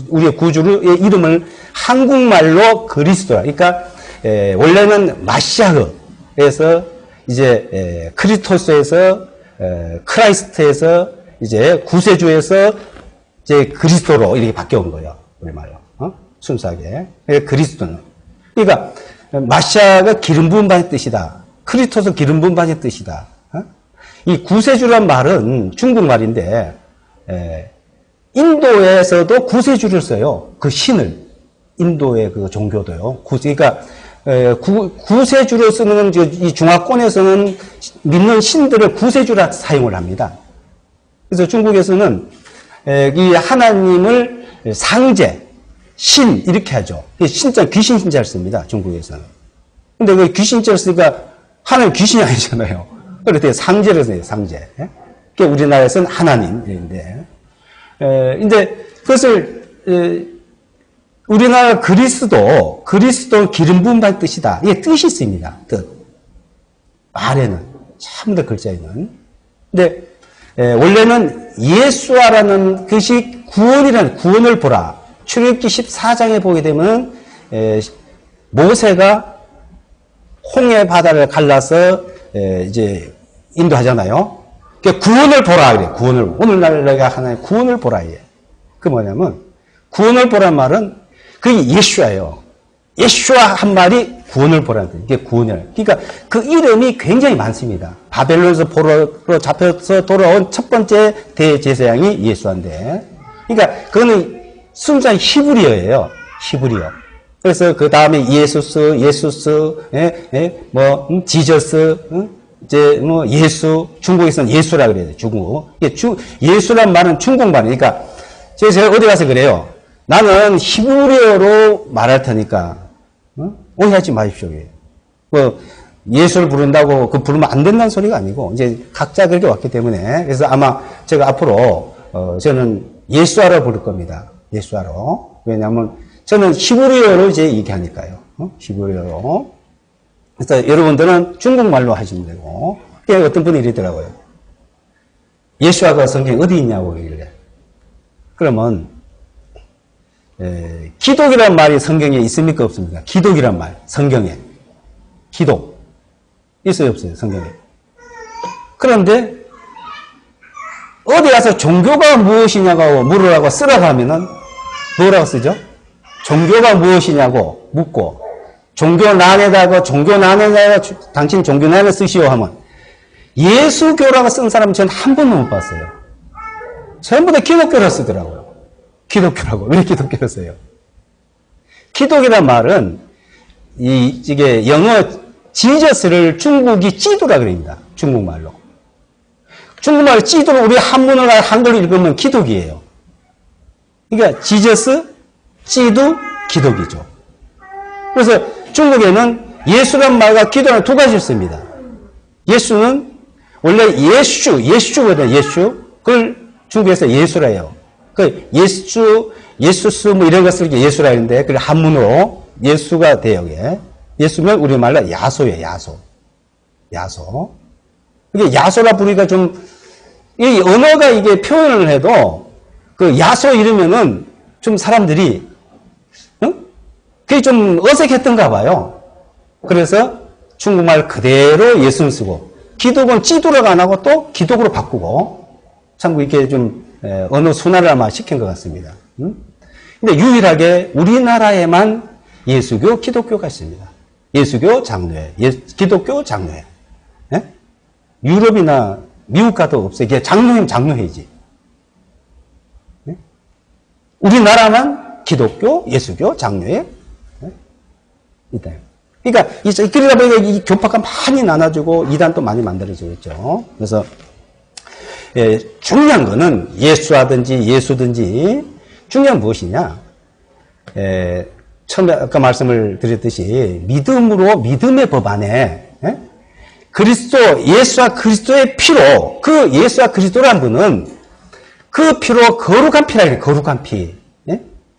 우리의 구주의 이름을 한국말로 그리스도라. 그러니까, 원래는 마시아흐에서 이제, 크리스토스에서, 크라이스트에서, 이제 구세주에서 이제 그리스도로 이렇게 바뀌어온 거예요. 우리말로. 순수하게. 그리스도는. 그러니까, 마시아가 기름 부은 바의 뜻이다. 크리스토스 기름 부은 바의 뜻이다. 이 구세주란 말은 중국말인데, 인도에서도 구세주를 써요. 그 신을. 인도의 그 종교도요. 그러니까, 구세주로 쓰는 이 중화권에서는 믿는 신들을 구세주라 사용을 합니다. 그래서 중국에서는 이 하나님을 상제, 신 이렇게 하죠. 신자 귀신 신자를 씁니다. 중국에서는. 근데 그 귀신자를 쓰니까 하나님 귀신이 아니잖아요. 그래서 상제를 써요. 상제. 우리나라에서는 하나님인데, 이제 그것을 우리나라 그리스도 기름 부음 받은 뜻이다. 이게 뜻이 있습니다. 뜻. 말에는 참더 글자에는. 근데 원래는 예수아라는 것이 구원을 보라. 출애굽기 14장에 보게 되면 모세가 홍해 바다를 갈라서 이제 인도하잖아요. 그러니까 구원을 보라 그래. 구원을 오늘날 내가 하나의 구원을 보라 이게. 그 뭐냐면 구원을 보란 말은 그게 예수아예요. 예수아 한 말이 구원을 보라는 뜻. 이게 구원을. 그러니까 그 이름이 굉장히 많습니다. 바벨론에서 포로로 잡혀서 돌아온 첫 번째 대제사장이 예수아인데, 그러니까 그거는 순수한 히브리어예요. 히브리어. 그래서 그 다음에 예수스, 지저스, 이제 뭐 예수, 중국에서는 예수라 그래요. 중국. 예수란 말은 중국말이니까 제가 어디 가서 그래요. 나는 히브리어로 말할 테니까 오해하지 마십시오. 뭐 예수를 부른다고 그 부르면 안 된다는 소리가 아니고 이제 각자 그렇게 왔기 때문에 그래서 아마 제가 앞으로 저는 예수아로 부를 겁니다. 예수아로. 왜냐하면 저는 히브리어로 이제 얘기하니까요. 히브리어로. 그래서 여러분들은 중국말로 하시면 되고. 어떤 분이 이러더라고요. 예수아가 성경에 어디 있냐고 그러길래. 그러면 기독이란 말이 성경에 있습니까? 없습니까? 기독이란 말, 성경에. 기독. 있어요? 없어요? 성경에. 그런데 어디 가서 종교가 무엇이냐고 물으라고 쓰라고 하면은 뭐라고 쓰죠? 종교가 무엇이냐고 묻고 종교난에다가 당신 종교난에 쓰시오 하면 예수교라고 쓴 사람은 저는 한 번도 못 봤어요. 전부 다 기독교라 쓰더라고요. 기독교라고. 왜 기독교를 써요? 기독이란 말은 이게 영어 지저스를 중국이 찌두라 그럽니다. 중국말로. 중국말 찌두를 우리 한글로 읽으면 기독이에요. 그러니까 지저스, 찌두, 기독이죠. 그래서 중국에는 예수란 말과 기도는 두 가지를 씁니다. 예수는 원래 예수거든요. 예수. 그걸 중국에서 예수라 해요. 그 예수스 뭐 이런 것을 예수라 하는데 그 한문으로 예수가 돼요. 예수면 우리말로 야소예요. 야소. 이게 야소라 부르기가 이 언어가 이게 표현을 해도 그 야소 이러면은 좀 사람들이 그게 좀 어색했던가 봐요. 그래서 중국말 그대로 예수를 쓰고 기독은 찌두라고 안 하고 또 기독으로 바꾸고 참 이렇게 좀 언어 순화를 아마 시킨 것 같습니다. 근데 유일하게 우리나라에만 예수교, 기독교가 있습니다. 예수교, 장로회, 기독교, 장로회. 예? 유럽이나 미국 가도 없어요. 이게 장로회면 장로회지. 예? 우리나라만 기독교, 예수교, 장로회 있다. 그러니까 그러다 보니까 이 교파가 많이 나눠지고 이단도 많이 만들어지고 있죠. 그래서 중요한 거는 예수하든지 예수든지 중요한 무엇이냐? 처음에 아까 말씀을 드렸듯이 믿음의 법 안에 예수와 그리스도의 피로 그 예수와 그리스도란 분은 그 피로 거룩한 피라 거룩한 피.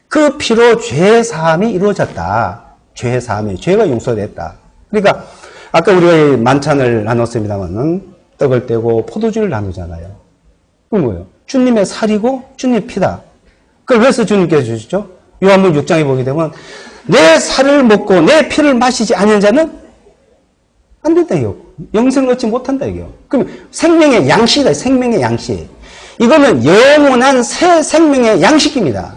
그 피로 죄 사함이 이루어졌다. 죄 사함이 죄가 용서됐다. 그러니까 아까 우리가 만찬을 나눴습니다만은 떡을 떼고 포도주를 나누잖아요. 그건 뭐예요? 주님의 살이고 주님의 피다. 그걸 왜 주님께서 주시죠? 요한복음 6장에 보게 되면 내 살을 먹고 내 피를 마시지 않는 자는 안 된다 이거. 영생을 얻지 못한다 이거. 그럼 생명의 양식이다. 생명의 양식. 이거는 영원한 새 생명의 양식입니다.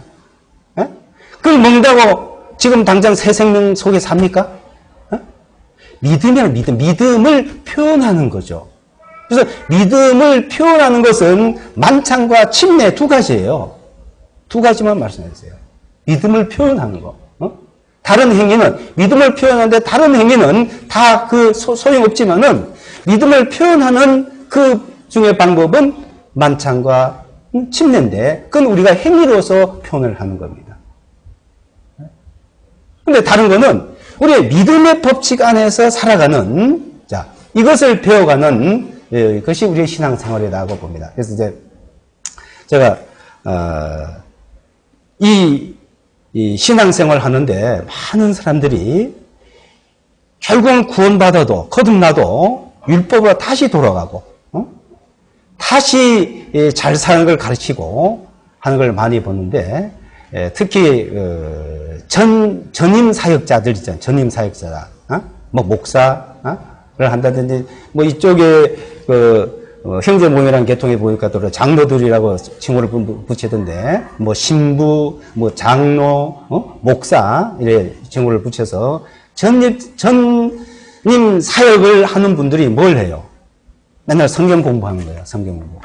그걸 먹는다고 지금 당장 새 생명 속에 삽니까? 믿음이란 믿음을 표현하는 거죠. 그래서 믿음을 표현하는 것은 만찬과 침례 두 가지예요. 두 가지만 말씀해주세요. 믿음을 표현하는 거. 다른 행위는 믿음을 표현하는데 다른 행위는 다 그 소용없지만은 믿음을 표현하는 그 중에 방법은 만찬과 침례인데 그건 우리가 행위로서 표현을 하는 겁니다. 근데 다른 거는 우리의 믿음의 법칙 안에서 살아가는 자 이것을 배워가는 것이 우리의 신앙생활이라고 봅니다. 그래서 이제 제가 이 신앙생활 하는데 많은 사람들이 결국은 구원받아도 거듭나도 율법으로 다시 돌아가고 다시 잘 사는 걸 가르치고 하는 걸 많이 보는데 특히 전임 사역자들 있잖아요. 전임 사역자, 뭐 목사를 한다든지 뭐 이쪽에 형제 모임이라는 계통에 보니까 또 장로들이라고 칭호를 붙이던데 뭐 신부, 뭐 장로, 목사 이래 칭호를 붙여서 전임 사역을 하는 분들이 뭘 해요? 맨날 성경 공부하는 거예요. 성경 공부.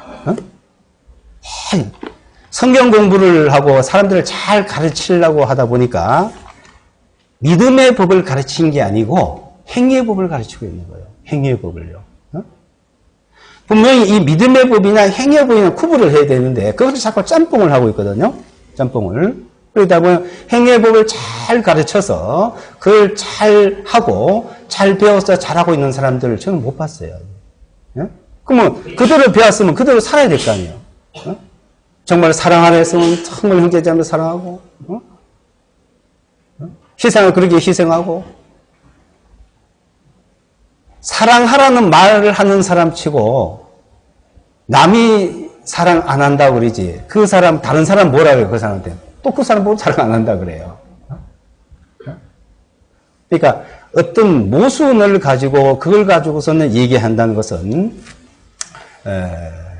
성경 공부를 하고 사람들을 잘 가르치려고 하다 보니까 믿음의 법을 가르치는 게 아니고 행위의 법을 가르치고 있는 거예요. 행위의 법을요. 분명히 이 믿음의 법이나 행위의 법이나 구분을 해야 되는데 그것을 자꾸 짬뽕을 하고 있거든요. 짬뽕을. 그러다 보면 행위의 법을 잘 가르쳐서 그걸 잘 하고 잘 배워서 잘하고 있는 사람들을 저는 못 봤어요. 그러면 그대로 배웠으면 그대로 살아야 될 거 아니에요. 정말 사랑 안에서는 정말 형제자매 사랑하고 희생을 그렇게 희생하고 사랑하라는 말을 하는 사람 치고 남이 사랑 안 한다고 그러지 그 사람 다른 사람 뭐라 그래요? 그 사람한테 또 그 사람 보고 사랑 안 한다 그래요. 그러니까 어떤 모순을 가지고 그걸 가지고서는 얘기한다는 것은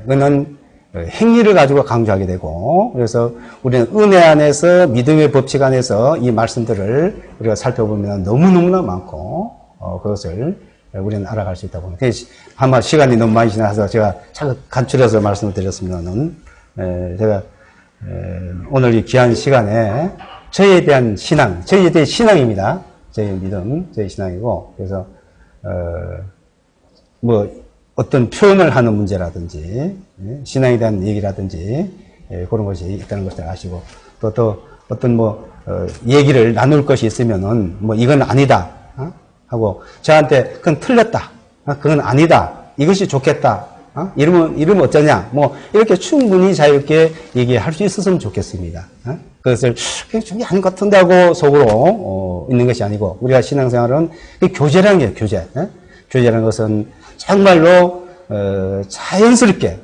그는 행위를 가지고 강조하게 되고 그래서 우리는 은혜 안에서 믿음의 법칙 안에서 이 말씀들을 우리가 살펴보면 너무너무나 많고 그것을 우리는 알아갈 수 있다고 봅니다. 아마 시간이 너무 많이 지나서 제가 자꾸 간추려서 말씀을 드렸으면은 제가 오늘 이 귀한 시간에 저희에 대한 신앙, 저희에 대한 신앙입니다. 저희 믿음, 저희 신앙이고 그래서 뭐 어떤 표현을 하는 문제라든지 신앙에 대한 얘기라든지 그런 것이 있다는 것을 아시고 또 어떤 뭐 얘기를 나눌 것이 있으면은 뭐 이건 아니다 하고 저한테 그건 틀렸다, 그건 아니다, 이것이 좋겠다, 이러면 어쩌냐, 뭐 이렇게 충분히 자유롭게 얘기할 수 있었으면 좋겠습니다. 그것을 그게 아닌 것 같은데 하고 속으로 있는 것이 아니고 우리가 신앙생활은 교제라는 게 교제. 교제라는 것은 정말로 자연스럽게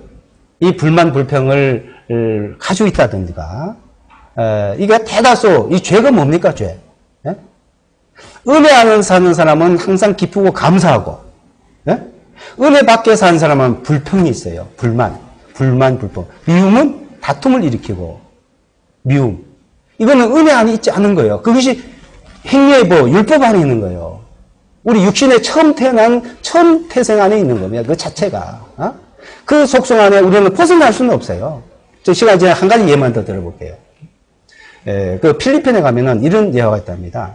이 불만 불평을 가지고 있다든가 이게 대다수 이 죄가 뭡니까 죄? 은혜 안에 사는 사람은 항상 기쁘고 감사하고 은혜 밖에 사는 사람은 불평이 있어요. 불만, 불평. 미움은 다툼을 일으키고 미움. 이거는 은혜 안에 있지 않은 거예요. 그것이 행위의 법, 율법 안에 있는 거예요. 우리 육신에 처음 태생 안에 있는 겁니다. 그 자체가. 그 속성 안에 우리는 벗어날 수는 없어요. 저 시간 전에 한 가지 예만 더 들어볼게요. 그 필리핀에 가면은 이런 예화가 있답니다.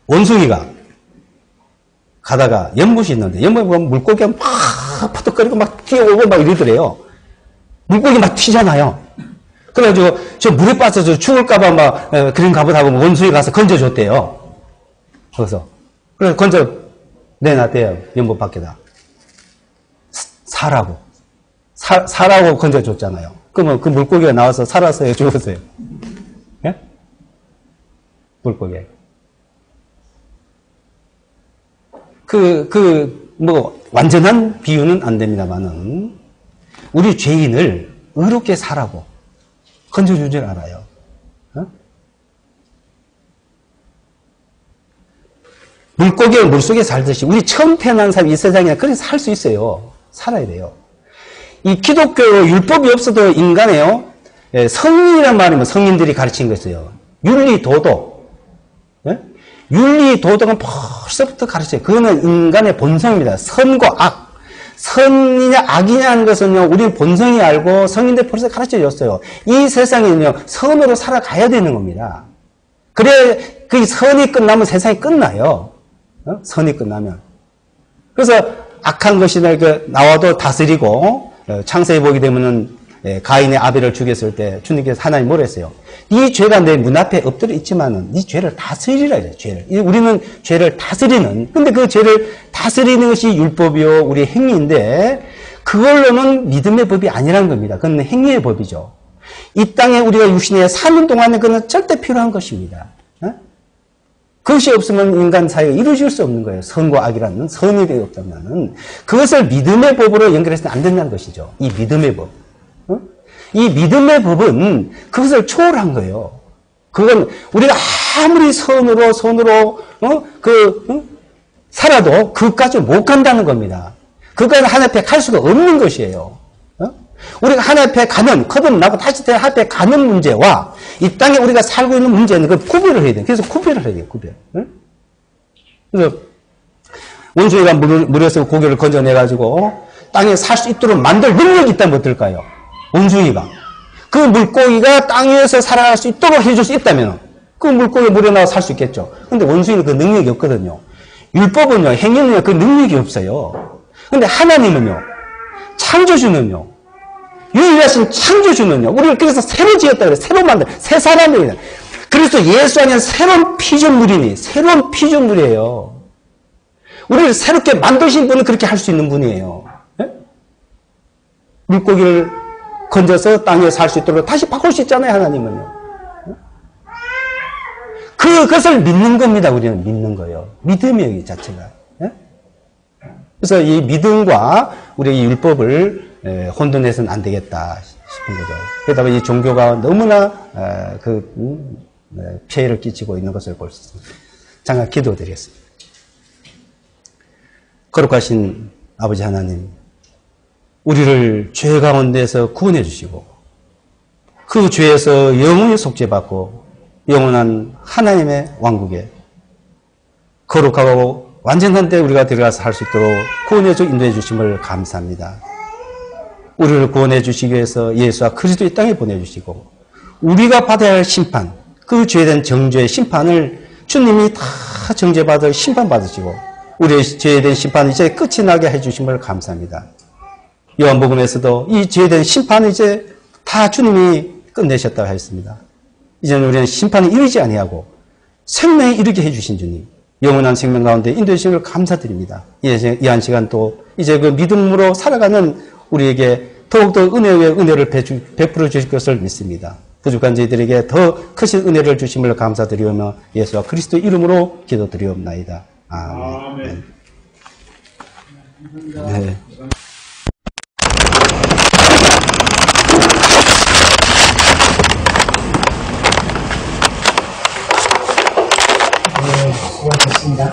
원숭이가 가다가 연못이 있는데 연못에 보면 물고기가 막 퍼덕거리고 막 뛰어오고 막 이러더래요. 물고기 막 튀잖아요. 그래가지고 저 물에 빠져서 죽을까봐 막 그런가 보다 하고 원숭이 가서 건져줬대요. 그래서 건져 내놨대요. 연못 밖에다. 사라고. 사라고 건져줬잖아요. 그러면 그 물고기가 나와서 살았어요? 죽었어요? 예? 물고기. 뭐, 완전한 비유는 안 됩니다만은, 우리 죄인을 의롭게 사라고 건져준 줄 알아요. 물고기가 물속에 살듯이 우리 처음 태어난 사람이 이 세상에 그렇게 살 수 있어요. 살아야 돼요. 이 기독교 율법이 없어도 인간에요. 성인이란 말이면 성인들이 가르친 것이에요. 윤리, 도덕. 윤리, 도덕은 벌써부터 가르쳐요. 그거는 인간의 본성입니다. 선과 악. 선이냐 악이냐 하는 것은요, 우리는 본성이 알고 성인들 벌써 가르쳐 줬어요. 이 세상에는요, 선으로 살아가야 되는 겁니다. 그래, 그 선이 끝나면 세상이 끝나요. 선이 끝나면. 그래서 악한 것이 나와도 다스리고, 창세기 보게 되면은 가인의 아벨을 죽였을 때 주님께서 하나님 뭐라 했어요? 이 죄가 내 문 앞에 엎드려 있지만은 이 죄를 다스리라 이래요. 죄를. 우리는 죄를 다스리는, 근데 그 죄를 다스리는 것이 율법이요 우리의 행위인데 그걸로는 믿음의 법이 아니라는 겁니다. 그건 행위의 법이죠. 이 땅에 우리가 육신에 사는 동안에 그는 절대 필요한 것입니다. 그것이 없으면 인간 사회가 이루어질 수 없는 거예요. 선과 악이라는 선이 없다면 그것을 믿음의 법으로 연결해서는 안 된다는 것이죠. 이 믿음의 법. 이 믿음의 법은 그것을 초월한 거예요. 그건 우리가 아무리 선으로 살아도 그것까지 못 간다는 겁니다. 그것까지 하나님 앞에 갈 수가 없는 것이에요. 우리가 하나님 앞에 가는, 거듭나고 다시 하나님 앞에 가는 문제와 이 땅에 우리가 살고 있는 문제는 그 구별을 해야 돼요. 그래서 구별을 해야 돼요. 구별. 그래서 원숭이가 물에서 고기를 건져내가지고 땅에 살 수 있도록 만들 능력이 있다면 어떨까요? 원숭이가. 그 물고기가 땅 위에서 살아갈 수 있도록 해줄 수 있다면 그 물고기가 물에 나와 살 수 있겠죠. 근데 원숭이는 그 능력이 없거든요. 율법은요, 행위는요, 그 능력이 없어요. 근데 하나님은요, 창조주는요, 유일하신 창조주는요, 우리를 그래서 새로 지었다 그래요. 새로 만든, 새 사람이에요. 그래서 예수 안에 새로운 피조물이니, 새로운 피조물이에요. 우리를 새롭게 만드신 분은 그렇게 할 수 있는 분이에요. 네? 물고기를 건져서 땅에 살 수 있도록 다시 바꿀 수 있잖아요, 하나님은요. 그것을 믿는 겁니다, 우리는 믿는 거예요. 믿음이에요, 이 자체가. 네? 그래서 이 믿음과 우리의 율법을 혼돈해서는 안 되겠다 싶은 거죠. 그러다 보니 이 종교가 너무나 피해를 끼치고 있는 것을 볼 수 있습니다. 잠깐 기도드리겠습니다. 거룩하신 아버지 하나님, 우리를 죄 가운데서 구원해 주시고 그 죄에서 영원히 속죄받고 영원한 하나님의 왕국에 거룩하고 완전한 데 우리가 들어가서 할 수 있도록 구원해 주 인도해 주심을 감사합니다. 우리를 구원해 주시기 위해서 예수와 그리스도 이 땅에 보내주시고 우리가 받아야 할 심판, 그 죄에 대한 정죄의 심판을 주님이 다 정죄받을 심판받으시고 우리의 죄에 대한 심판은 이제 끝이 나게 해주심을 감사합니다. 요한복음에서도 이 죄에 대한 심판은 이제 다 주님이 끝내셨다고 했습니다. 이제는 우리는 심판에 이르지 아니하고 생명에 이르게 해주신 주님, 영원한 생명 가운데 인도해 주심을 감사드립니다. 이 한 시간 또 이제 그 믿음으로 살아가는 우리에게 더욱더 은혜 위에 은혜를 베풀어 주실 것을 믿습니다. 부족한 저희들에게 더 크신 은혜를 주심을 감사드리오며 예수와 그리스도 이름으로 기도드리옵나이다. 아멘. 네. 수고하셨습니다.